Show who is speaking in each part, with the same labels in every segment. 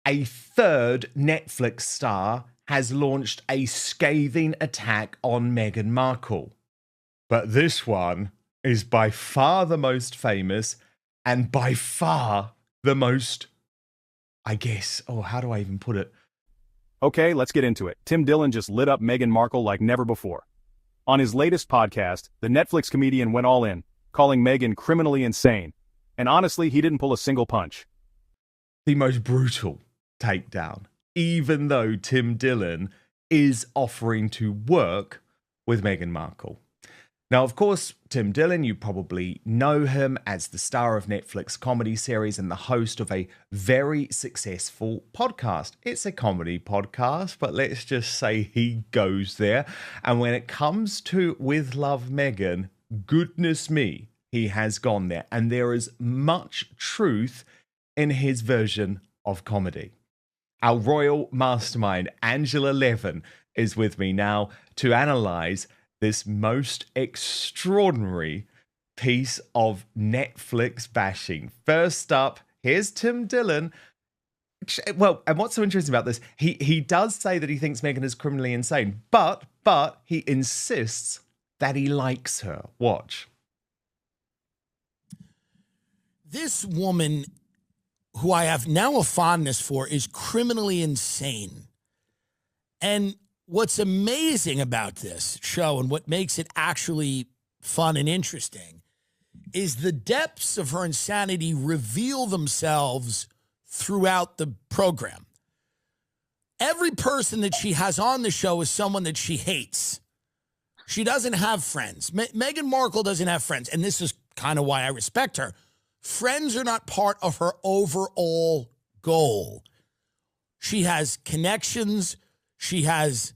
Speaker 1: a third Netflix star has launched a scathing attack on Meghan Markle. But this one is by far the most famous and by far the most, I guess, how do I even put it?
Speaker 2: Okay, let's get into it. Tim Dillon just lit up Meghan Markle like never before. On his latest podcast, the Netflix comedian went all in, calling Meghan criminally insane. And honestly, he didn't pull a single punch.
Speaker 1: The most brutal takedown, even though Tim Dillon is offering to work with Meghan Markle. Now, of course, Tim Dillon, you probably know him as the star of Netflix comedy series and the host of a very successful podcast. It's a comedy podcast, but let's just say he goes there. And when it comes to With Love Meghan, goodness me, he has gone there. And there is much truth in his version of comedy. Our royal mastermind, Angela Levin, is with me now to analyze this most extraordinary piece of Netflix bashing. First up, here's Tim Dillon. Well, and what's so interesting about this, he does say that he thinks Meghan is criminally insane, but he insists that he likes her. Watch.
Speaker 3: This woman, who I have now a fondness for, is criminally insane. And what's amazing about this show and what makes it actually fun and interesting is the depths of her insanity reveal themselves throughout the program. Every person that she has on the show is someone that she hates. She doesn't have friends. Meghan Markle doesn't have friends, and this is kind of why I respect her. Friends are not part of her overall goal. She has connections. She has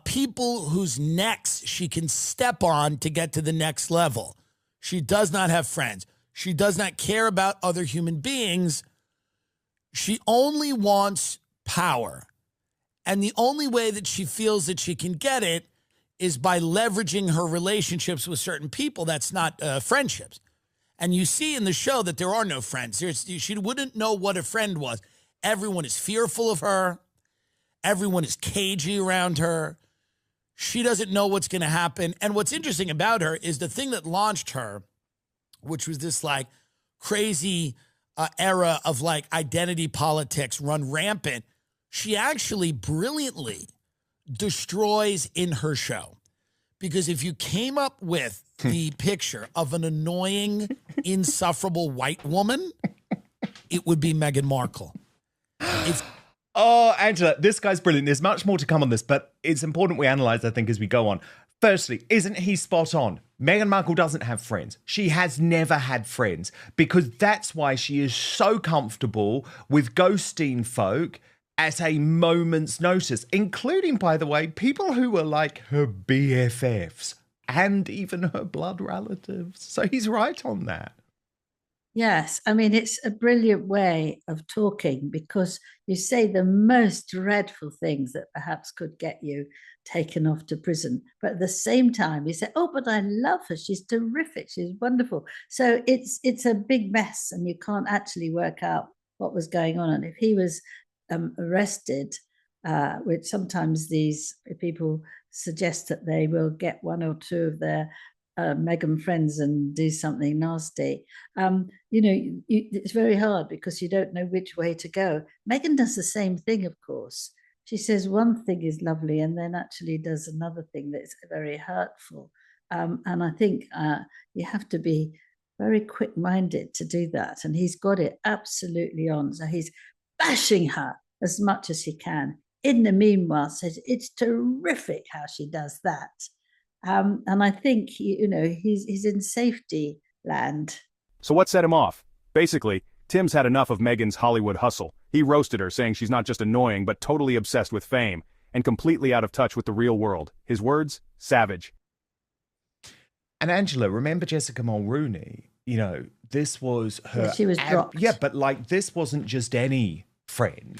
Speaker 3: people whose necks she can step on to get to the next level. She does not have friends. She does not care about other human beings. She only wants power. And the only way that she feels that she can get it is by leveraging her relationships with certain people. That's not friendships. And you see in the show that there are no friends. She wouldn't know what a friend was. Everyone is fearful of her. Everyone is cagey around her. She doesn't know what's going to happen. And what's interesting about her is the thing that launched her, which was this like crazy era of like identity politics run rampant. She actually brilliantly destroys in her show. Because if you came up with the picture of an annoying, insufferable white woman, it would be Meghan Markle.
Speaker 1: Oh, Angela, this guy's brilliant. There's much more to come on this, but it's important we analyze, I think, as we go on. Firstly, isn't he spot on? Meghan Markle doesn't have friends. She has never had friends because that's why she is so comfortable with ghosting folk at a moment's notice, including, by the way, people who were like her BFFs and even her blood relatives. So he's right on that.
Speaker 4: Yes, I mean, it's a brilliant way of talking because you say the most dreadful things that perhaps could get you taken off to prison. But at the same time, you say, oh, but I love her. She's terrific. She's wonderful. So it's a big mess and you can't actually work out what was going on. And if he was arrested, which sometimes these people suggest that they will get one or two of their Meghan friends and do something nasty. It's very hard because you don't know which way to go. Meghan does the same thing, of course. She says one thing is lovely and then actually does another thing that's very hurtful. And I think you have to be very quick-minded to do that. And he's got it absolutely on. So he's bashing her as much as he can. In the meanwhile, says it's terrific how she does that. And I think, he's in safety land.
Speaker 2: So what set him off? Basically, Tim's had enough of Meghan's Hollywood hustle. He roasted her, saying she's not just annoying, but totally obsessed with fame, and completely out of touch with the real world. His words? Savage.
Speaker 1: And Angela, remember Jessica Mulrooney? This was her...
Speaker 4: Yeah, she was dropped.
Speaker 1: Yeah, but this wasn't just any friend.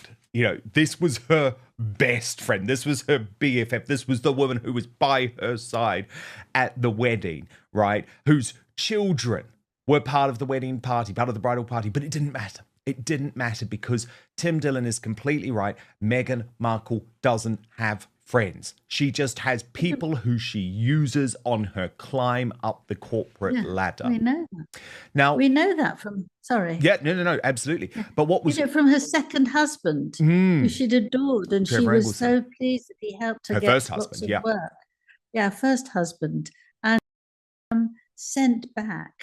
Speaker 1: This was her best friend. This was her BFF. This was the woman who was by her side at the wedding, right? Whose children were part of the wedding party, part of the bridal party, but it didn't matter. It didn't matter because Tim Dillon is completely right. Meghan Markle doesn't have friends. She just has people who she uses on her climb up the corporate ladder.
Speaker 4: We know that.
Speaker 1: Now,
Speaker 4: we know that from, sorry.
Speaker 1: Yeah, no, absolutely.
Speaker 4: Yeah.
Speaker 1: But what was
Speaker 4: it from her second husband, who she'd adored, and
Speaker 1: Trevor
Speaker 4: she was
Speaker 1: Eggleston.
Speaker 4: so pleased that he helped her
Speaker 1: Her
Speaker 4: get
Speaker 1: first
Speaker 4: lots
Speaker 1: husband,
Speaker 4: of
Speaker 1: yeah.
Speaker 4: work. Yeah, first husband. And sent back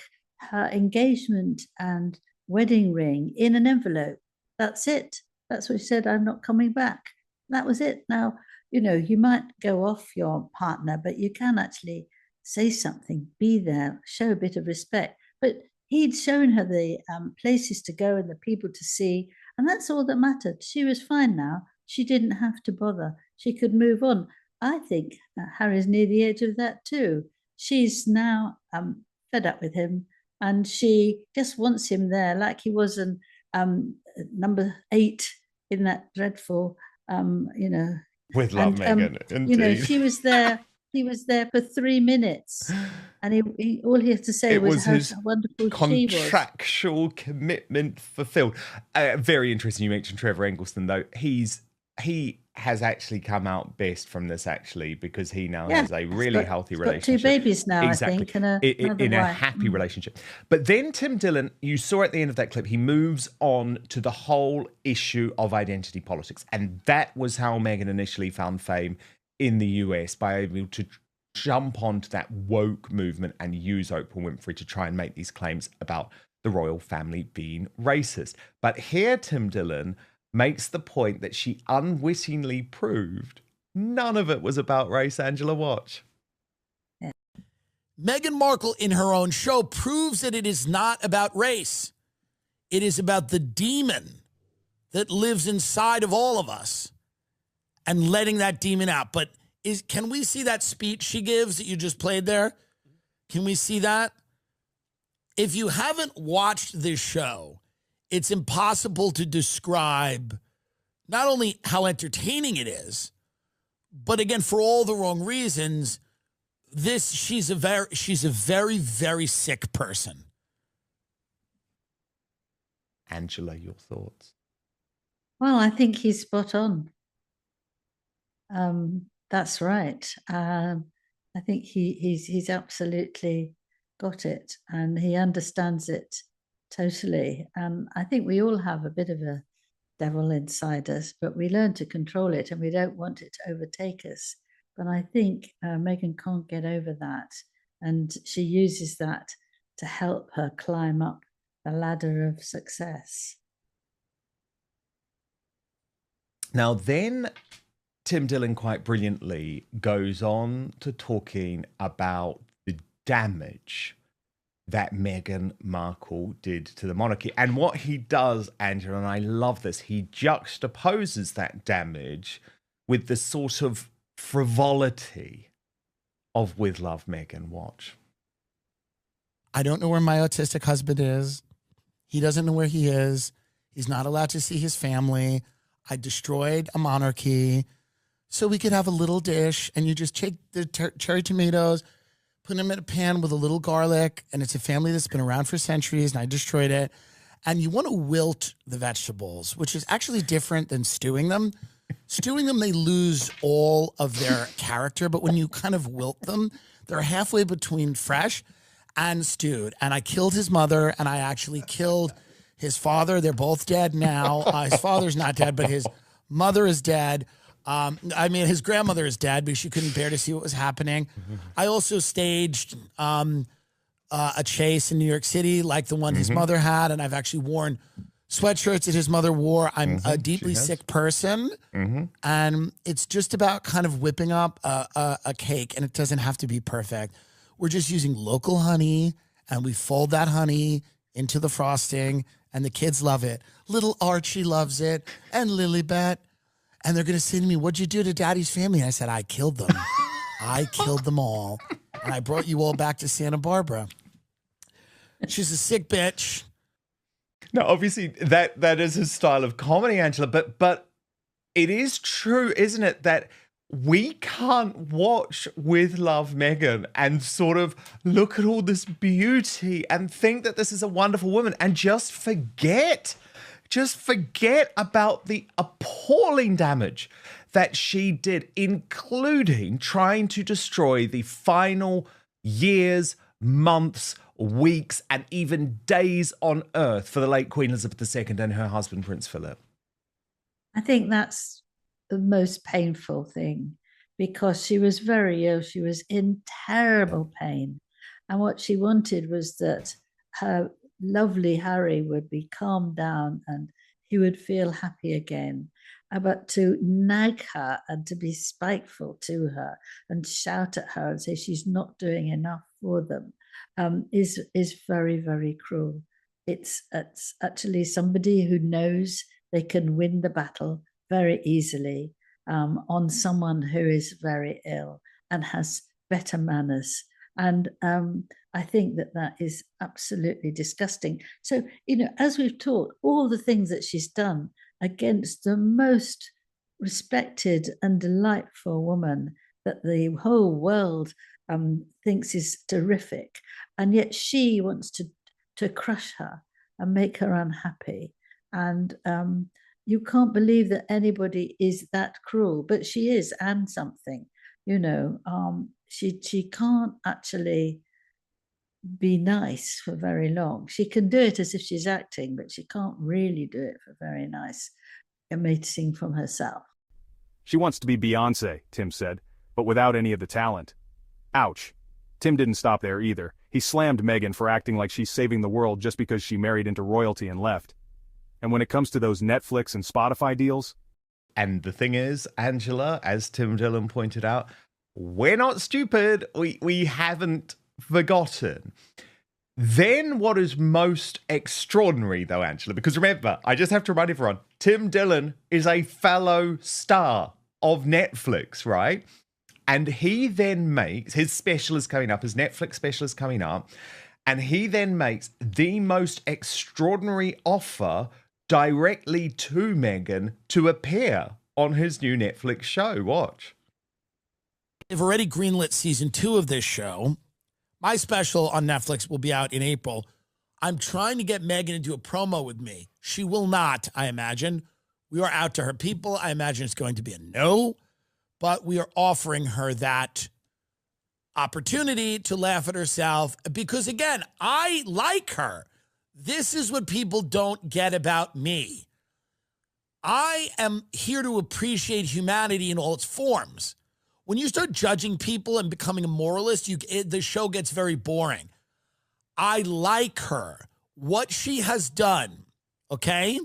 Speaker 4: her engagement and wedding ring in an envelope. That's it. That's what she said. I'm not coming back. That was it. Now, you might go off your partner, but you can actually say something, be there, show a bit of respect. But he'd shown her the places to go and the people to see, and that's all that mattered. She was fine now. She didn't have to bother. She could move on. I think Harry's near the age of that too. She's now fed up with him, and she just wants him there, like he was in number 8 in that dreadful,
Speaker 1: With Love, Meghan, indeed.
Speaker 4: she was there. He was there for 3 minutes, and all he had to say was how
Speaker 1: his
Speaker 4: wonderful she was.
Speaker 1: Contractual commitment fulfilled. Very interesting. You mentioned Trevor Eggleston, though. He has actually come out best from this, actually, because he now has a really healthy relationship.
Speaker 4: Got 2 babies now,
Speaker 1: exactly.
Speaker 4: I think, and
Speaker 1: in a happy relationship. But then Tim Dillon, you saw at the end of that clip, he moves on to the whole issue of identity politics. And that was how Meghan initially found fame in the US, by able to jump onto that woke movement and use Oprah Winfrey to try and make these claims about the royal family being racist. But here Tim Dillon makes the point that she unwittingly proved none of it was about race. Angela, watch.
Speaker 3: Meghan Markle, in her own show, proves that it is not about race. It is about the demon that lives inside of all of us and letting that demon out. But can we see that speech she gives that you just played there? Can we see that? If you haven't watched this show, it's impossible to describe not only how entertaining it is, but again, for all the wrong reasons. She's a very, very sick person.
Speaker 1: Angela, your thoughts?
Speaker 4: Well, I think he's spot on. That's right. I think he's absolutely got it, and he understands it totally. I think we all have a bit of a devil inside us, but we learn to control it, and we don't want it to overtake us. But I think Meghan can't get over that, and she uses that to help her climb up the ladder of success.
Speaker 1: Now then, Tim Dillon quite brilliantly goes on to talking about the damage that Meghan Markle did to the monarchy. And what he does, Angela, and I love this, he juxtaposes that damage with the sort of frivolity of With Love, Meghan. Watch.
Speaker 3: I don't know where my autistic husband is. He doesn't know where he is. He's not allowed to see his family. I destroyed a monarchy so we could have a little dish, and you just take the cherry tomatoes, put them in a pan with a little garlic, and it's a family that's been around for centuries, and I destroyed it. And you want to wilt the vegetables, which is actually different than stewing them. Stewing them, they lose all of their character, but when you kind of wilt them, they're halfway between fresh and stewed. And I killed his mother, and I actually killed his father. They're both dead now. His father's not dead, but his mother is dead. His grandmother is dead because she couldn't bear to see what was happening. I also staged a chase in New York City like the one his mother had, and I've actually worn sweatshirts that his mother wore. I'm a deeply sick person, and it's just about kind of whipping up a cake, and it doesn't have to be perfect. We're just using local honey, and we fold that honey into the frosting, and the kids love it. Little Archie loves it, and Lilibet. And they're going to say to me, "What'd you do to Daddy's family?" And I said, "I killed them. I killed them all. And I brought you all back to Santa Barbara." She's a sick bitch.
Speaker 1: No, obviously that is his style of comedy, Angela, but it is true, isn't it, that we can't watch With Love, Meghan and sort of look at all this beauty and think that this is a wonderful woman and just forget just forget about the appalling damage that she did, including trying to destroy the final years, months, weeks, and even days on Earth for the late Queen Elizabeth II and her husband, Prince Philip.
Speaker 4: I think that's the most painful thing, because she was very ill. She was in terrible pain. And what she wanted was that her lovely Harry would be calmed down and he would feel happy again. But to nag her and to be spiteful to her and shout at her and say she's not doing enough for them is very, very cruel. It's actually somebody who knows they can win the battle very easily on someone who is very ill and has better manners. And I think that is absolutely disgusting. So, as we've talked, all the things that she's done against the most respected and delightful woman that the whole world thinks is terrific, and yet she wants to crush her and make her unhappy. And you can't believe that anybody is that cruel, but she is, and something. She can't actually be nice for very long. She can do it as if she's acting, but she can't really do it for very nice, emitting from herself.
Speaker 2: She wants to be Beyonce, Tim said, but without any of the talent. Ouch. Tim didn't stop there either. He slammed Meghan for acting like she's saving the world just because she married into royalty and left. And when it comes to those Netflix and Spotify deals...
Speaker 1: And the thing is, Angela, as Tim Dillon pointed out, we're not stupid. We haven't forgotten. Then what is most extraordinary, though, Angela, because remember, I just have to remind everyone, Tim Dillon is a fellow star of Netflix, right? And he then makes, his special is coming up, his Netflix special is coming up, and he then makes the most extraordinary offer directly to Meghan to appear on his new Netflix show. Watch.
Speaker 3: They've already greenlit season 2 of this show. My special on Netflix will be out in April. I'm trying to get Meghan to do a promo with me. She will not, I imagine. We are out to her people. I imagine it's going to be a no, but we are offering her that opportunity to laugh at herself because, again, I like her. This is what people don't get about me. I am here to appreciate humanity in all its forms. When you start judging people and becoming a moralist, the show gets very boring. I like her. What she has done, okay?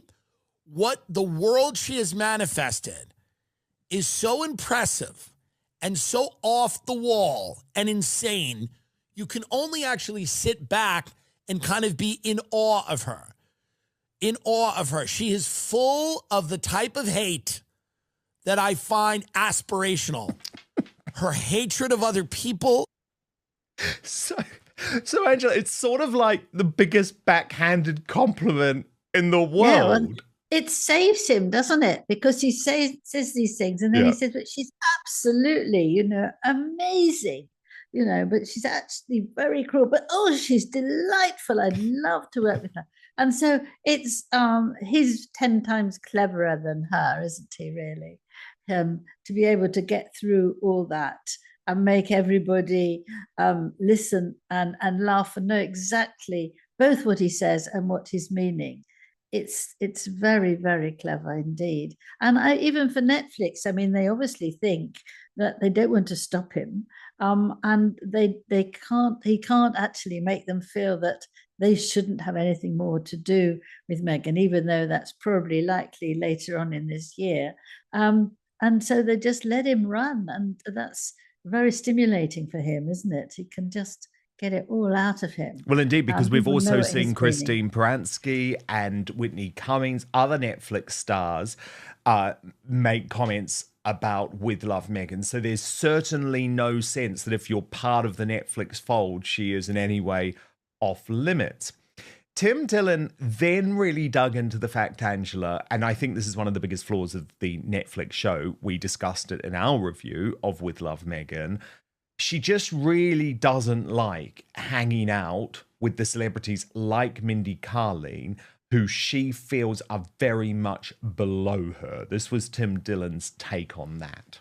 Speaker 3: What the world she has manifested is so impressive and so off the wall and insane, you can only actually sit back and kind of be in awe of her. In awe of her. She is full of the type of hate that I find aspirational. Her hatred of other people.
Speaker 1: So Angela, it's sort of like the biggest backhanded compliment in the world. Yeah, well,
Speaker 4: it saves him, doesn't it? Because he says these things and then he says, but she's absolutely, amazing. But she's actually very cruel. But, she's delightful. I'd love to work with her. And so it's he's 10 times cleverer than her, isn't he, really? To be able to get through all that and make everybody listen and laugh and know exactly both what he says and what he's meaning. It's very, very clever indeed. And even for Netflix, I mean, they obviously think that they don't want to stop him, and he can't actually make them feel that they shouldn't have anything more to do with Meghan, even though that's probably likely later on in this year. And so they just let him run, and that's very stimulating for him, isn't it? He can just get it all out of him.
Speaker 1: Well, indeed, because we've also seen Christine Baranski and Whitney Cummings, other Netflix stars, make comments about With Love Meghan. So there's certainly no sense that if you're part of the Netflix fold, she is in any way off limits. Tim Dillon then really dug into the fact, Angela, and I think this is one of the biggest flaws of the Netflix show. We discussed it in our review of With Love Meghan. She just really doesn't like hanging out with the celebrities like Mindy Kaling, who she feels are very much below her. This was Tim Dillon's take on that.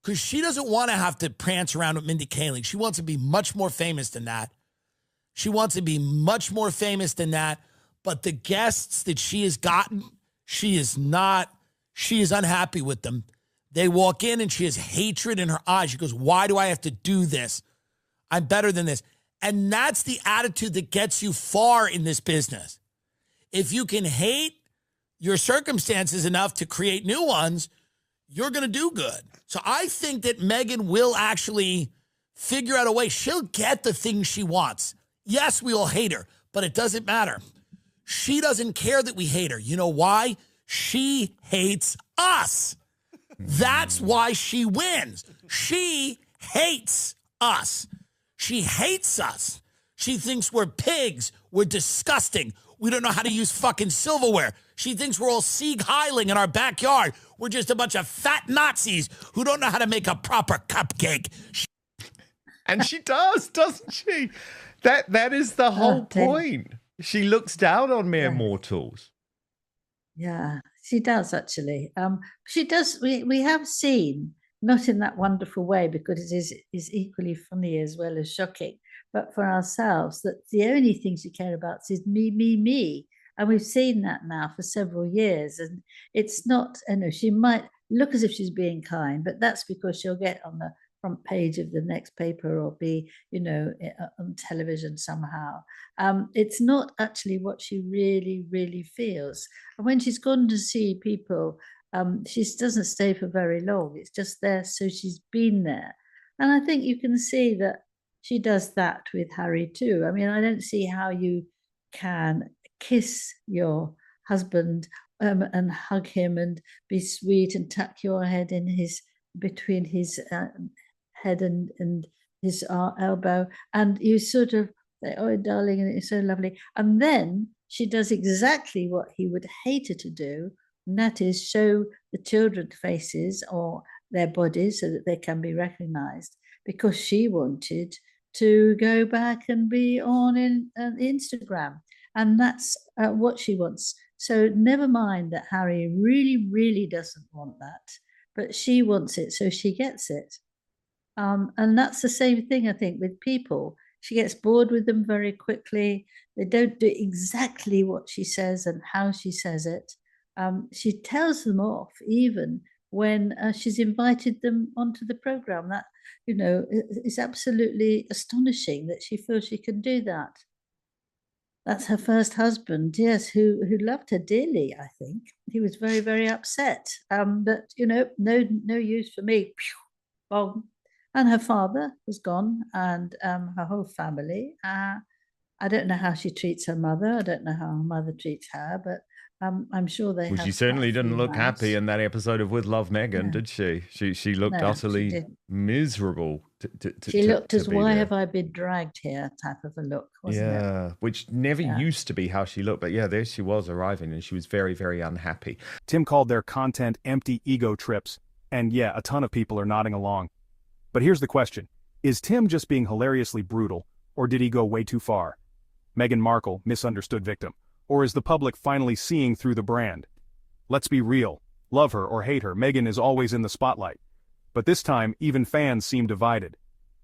Speaker 3: Because she doesn't want to have to prance around with Mindy Kaling. She wants to be much more famous than that. She wants to be much more famous than that. But the guests that she has gotten, she is unhappy with them. They walk in and she has hatred in her eyes. She goes, why do I have to do this? I'm better than this. And that's the attitude that gets you far in this business. If you can hate your circumstances enough to create new ones, you're going to do good. So I think that Meghan will actually figure out a way. She'll get the things she wants. Yes, we all hate her, but it doesn't matter. She doesn't care that we hate her. You know why? She hates us. That's why she wins. She hates us. She hates us. She thinks we're pigs. We're disgusting. We don't know how to use fucking silverware. She thinks we're all Sieg Heiling in our backyard. We're just a bunch of fat Nazis who don't know how to make a proper cupcake.
Speaker 1: And she does, doesn't she? That is the whole point. She looks down on mere mortals.
Speaker 4: Yeah, she does actually. She does. We have seen, not in that wonderful way, because it is equally funny as well as shocking, but for ourselves, that the only thing she cares about is me, me, me. And we've seen that now for several years. And it's not, I know she might look as if she's being kind, but that's because she'll get on the front page of the next paper or be, on television somehow. It's not actually what she really, really feels. And when she's gone to see people, she doesn't stay for very long. It's just there, so she's been there. And I think you can see that she does that with Harry too. I mean, I don't see how you can kiss your husband and hug him and be sweet and tuck your head in between his head and his elbow, and you sort of say, oh darling, and it's so lovely. And then she does exactly what he would hate her to do, and that is show the children faces or their bodies so that they can be recognized, because she wanted to go back and be on Instagram, and that's what she wants. So never mind that Harry really, really doesn't want that, but she wants it, so she gets it. And that's the same thing, I think, with people. She gets bored with them very quickly. They don't do exactly what she says and how she says it. She tells them off even when she's invited them onto the program. That, is absolutely astonishing that she feels she can do that. That's her first husband, yes, who loved her dearly, I think. He was very, very upset. But, no use for me. Well, and her father was gone, and her whole family. I don't know how she treats her mother. I don't know how her mother treats her, but I'm sure they have.
Speaker 1: She certainly didn't look happy in that episode of With Love, Meghan, did she? She looked utterly miserable.
Speaker 3: She looked as, why have I been dragged here type of a look, wasn't it?
Speaker 1: Which never used to be how she looked. But there she was arriving, and she was very, very unhappy.
Speaker 2: Tim called their content empty ego trips, and a ton of people are nodding along. But here's the question. Is Tim just being hilariously brutal, or did he go way too far? Meghan Markle, misunderstood victim. Or is the public finally seeing through the brand? Let's be real. Love her or hate her, Meghan is always in the spotlight. But this time, even fans seem divided.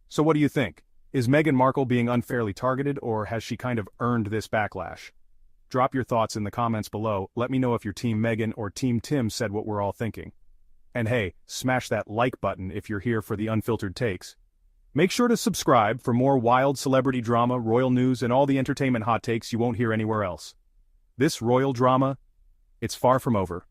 Speaker 2: So what do you think? Is Meghan Markle being unfairly targeted, or has she kind of earned this backlash? Drop your thoughts in the comments below. Let me know if you're Team Meghan or Team Tim said what we're all thinking. And hey, smash that like button if you're here for the unfiltered takes. Make sure to subscribe for more wild celebrity drama, royal news, and all the entertainment hot takes you won't hear anywhere else. This royal drama, it's far from over.